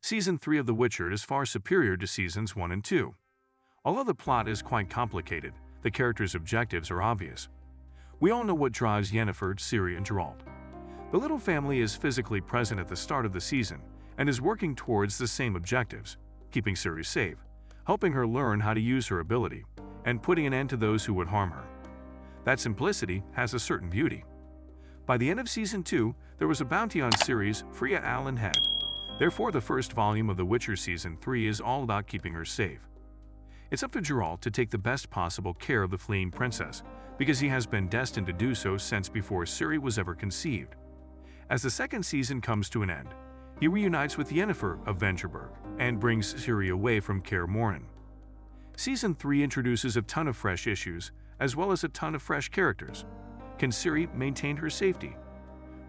Season 3 of The Witcher is far superior to Seasons 1 and 2. Although the plot is quite complicated, the characters' objectives are obvious. We all know what drives Yennefer, Ciri, and Geralt. The little family is physically present at the start of the season and is working towards the same objectives, keeping Ciri safe, helping her learn how to use her ability, and putting an end to those who would harm her. That simplicity has a certain beauty. By the end of Season 2, there was a bounty on Ciri's Freya Allen head. Therefore, the first volume of The Witcher Season 3 is all about keeping her safe. It's up to Geralt to take the best possible care of the fleeing princess, because he has been destined to do so since before Ciri was ever conceived. As the second season comes to an end, he reunites with Yennefer of Vengerberg and brings Ciri away from Kaer Morhen. Season 3 introduces a ton of fresh issues, as well as a ton of fresh characters. Can Ciri maintain her safety?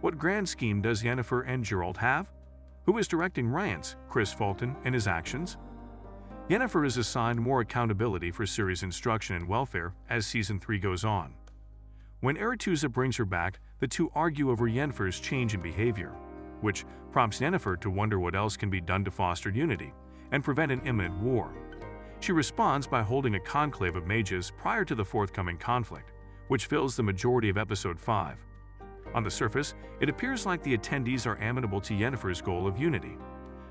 What grand scheme does Yennefer and Geralt have? Who is directing Rience, Chris Fulton, and his actions? Yennefer is assigned more accountability for Ciri's instruction and welfare as Season 3 goes on. When Aretuza brings her back, the two argue over Yennefer's change in behavior, which prompts Yennefer to wonder what else can be done to foster unity and prevent an imminent war. She responds by holding a conclave of mages prior to the forthcoming conflict, which fills the majority of Episode 5. On the surface, it appears like the attendees are amenable to Yennefer's goal of unity.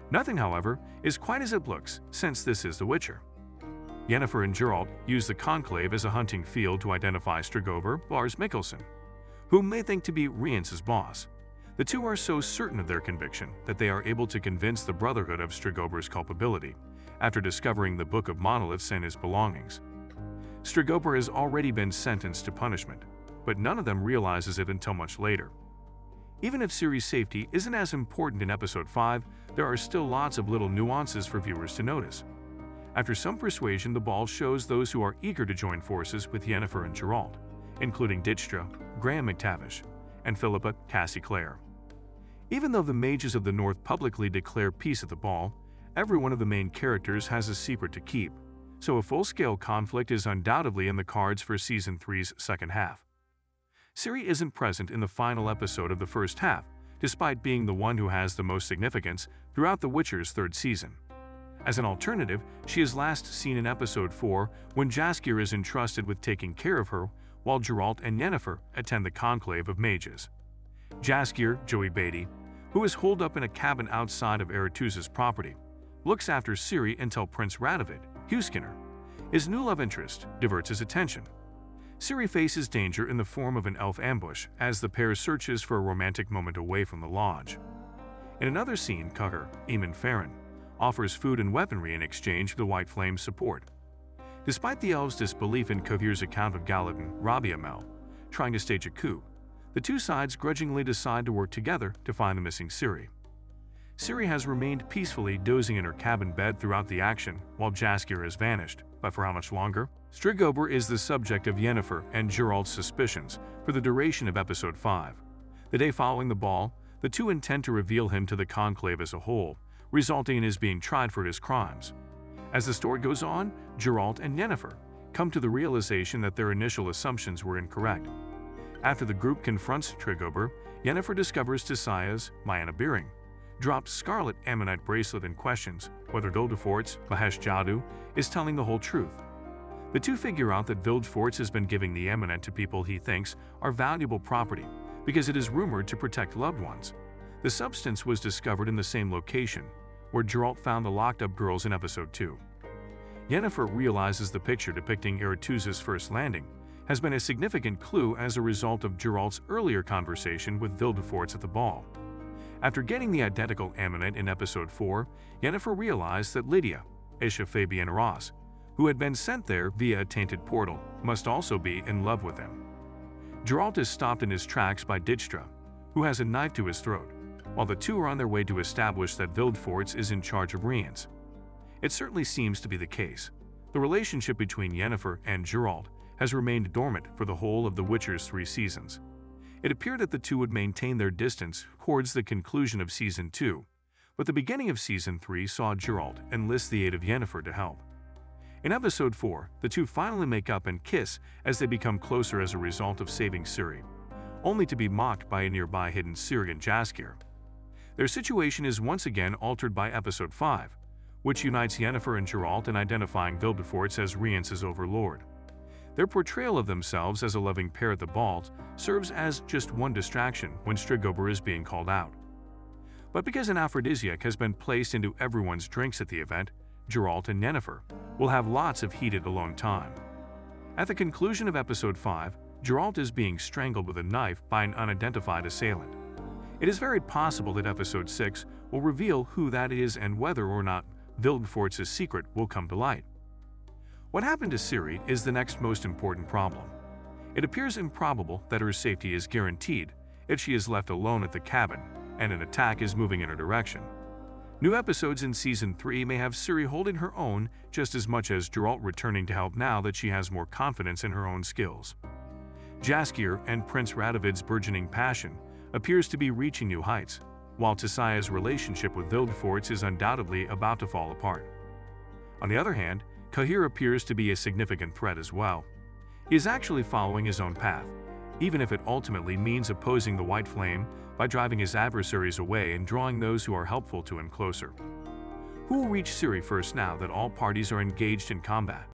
Nothing, however, is quite as it looks, since this is The Witcher. Yennefer and Geralt use the conclave as a hunting field to identify Stregobor Lars Mikkelsen, whom they think to be Rience's boss. The two are so certain of their conviction that they are able to convince the Brotherhood of Stregobor's culpability, after discovering the Book of Monoliths and his belongings. Stregobor has already been sentenced to punishment, but none of them realizes it until much later. Even if Ciri's safety isn't as important in Episode 5, there are still lots of little nuances for viewers to notice. After some persuasion, the ball shows those who are eager to join forces with Yennefer and Geralt, including Dijkstra, Graham McTavish, and Philippa Cassie Clare. Even though the mages of the North publicly declare peace at the ball, every one of the main characters has a secret to keep, so a full-scale conflict is undoubtedly in the cards for Season 3's second half. Ciri isn't present in the final episode of the first half, despite being the one who has the most significance throughout The Witcher's third season. As an alternative, she is last seen in Episode 4 when Jaskier is entrusted with taking care of her while Geralt and Yennefer attend the Conclave of Mages. Jaskier, Joey Beatty, who is holed up in a cabin outside of Aretuza's property, looks after Ciri until Prince Radovid, Hughskinner, his new love interest, diverts his attention. Ciri faces danger in the form of an elf ambush as the pair searches for a romantic moment away from the lodge. In another scene, Cahir, Eamon Farron, offers food and weaponry in exchange for the White Flame's support. Despite the elves' disbelief in Cahir's account of Galadin, Rabiamel, trying to stage a coup, the two sides grudgingly decide to work together to find the missing Ciri. Ciri has remained peacefully dozing in her cabin bed throughout the action while Jaskier has vanished, but for how much longer? Stregobor is the subject of Yennefer and Geralt's suspicions for the duration of Episode 5. The day following the ball, the two intend to reveal him to the Conclave as a whole, resulting in his being tried for his crimes. As the story goes on, Geralt and Yennefer come to the realization that their initial assumptions were incorrect. After the group confronts Stregobor, Yennefer discovers Tissaya's Mayanna Beering dropped Scarlet Ammonite bracelet and questions whether Vilgefortz, Mahesh Jadoo, is telling the whole truth. The two figure out that Vilgefortz has been giving the Imminent to people he thinks are valuable property because it is rumored to protect loved ones. The substance was discovered in the same location where Geralt found the locked-up girls in Episode 2. Yennefer realizes the picture depicting Aretuza's first landing has been a significant clue as a result of Geralt's earlier conversation with Vilgefortz at the ball. After getting the identical Imminent in Episode 4, Yennefer realized that Lydia, Isha Fabienne Ross, who had been sent there via a tainted portal, must also be in love with him. Geralt is stopped in his tracks by Dijkstra, who has a knife to his throat, while the two are on their way to establish that Vilgefortz is in charge of Rience. It certainly seems to be the case. The relationship between Yennefer and Geralt has remained dormant for the whole of The Witcher's 3 seasons. It appeared that the two would maintain their distance towards the conclusion of Season 2, but the beginning of Season 3 saw Geralt enlist the aid of Yennefer to help. In Episode 4, the two finally make up and kiss as they become closer as a result of saving Ciri, only to be mocked by a nearby hidden Ciri and Jaskier. Their situation is once again altered by Episode 5, which unites Yennefer and Geralt in identifying Vilgefortz as Rience's overlord. Their portrayal of themselves as a loving pair at the ball serves as just one distraction when Strigober is being called out. But because an aphrodisiac has been placed into everyone's drinks at the event, Geralt and Yennefer will have lots of heated alone time. At the conclusion of Episode 5, Geralt is being strangled with a knife by an unidentified assailant. It is very possible that Episode 6 will reveal who that is and whether or not Vilgefortz's secret will come to light. What happened to Ciri is the next most important problem. It appears improbable that her safety is guaranteed if she is left alone at the cabin and an attack is moving in her direction. New episodes in Season 3 may have Ciri holding her own just as much as Geralt returning to help now that she has more confidence in her own skills. Jaskier and Prince Radovid's burgeoning passion appears to be reaching new heights, while Tissaya's relationship with Vilgefortz is undoubtedly about to fall apart. On the other hand, Cahir appears to be a significant threat as well. He is actually following his own path, even if it ultimately means opposing the White Flame by driving his adversaries away and drawing those who are helpful to him closer. Who will reach Ciri first now that all parties are engaged in combat?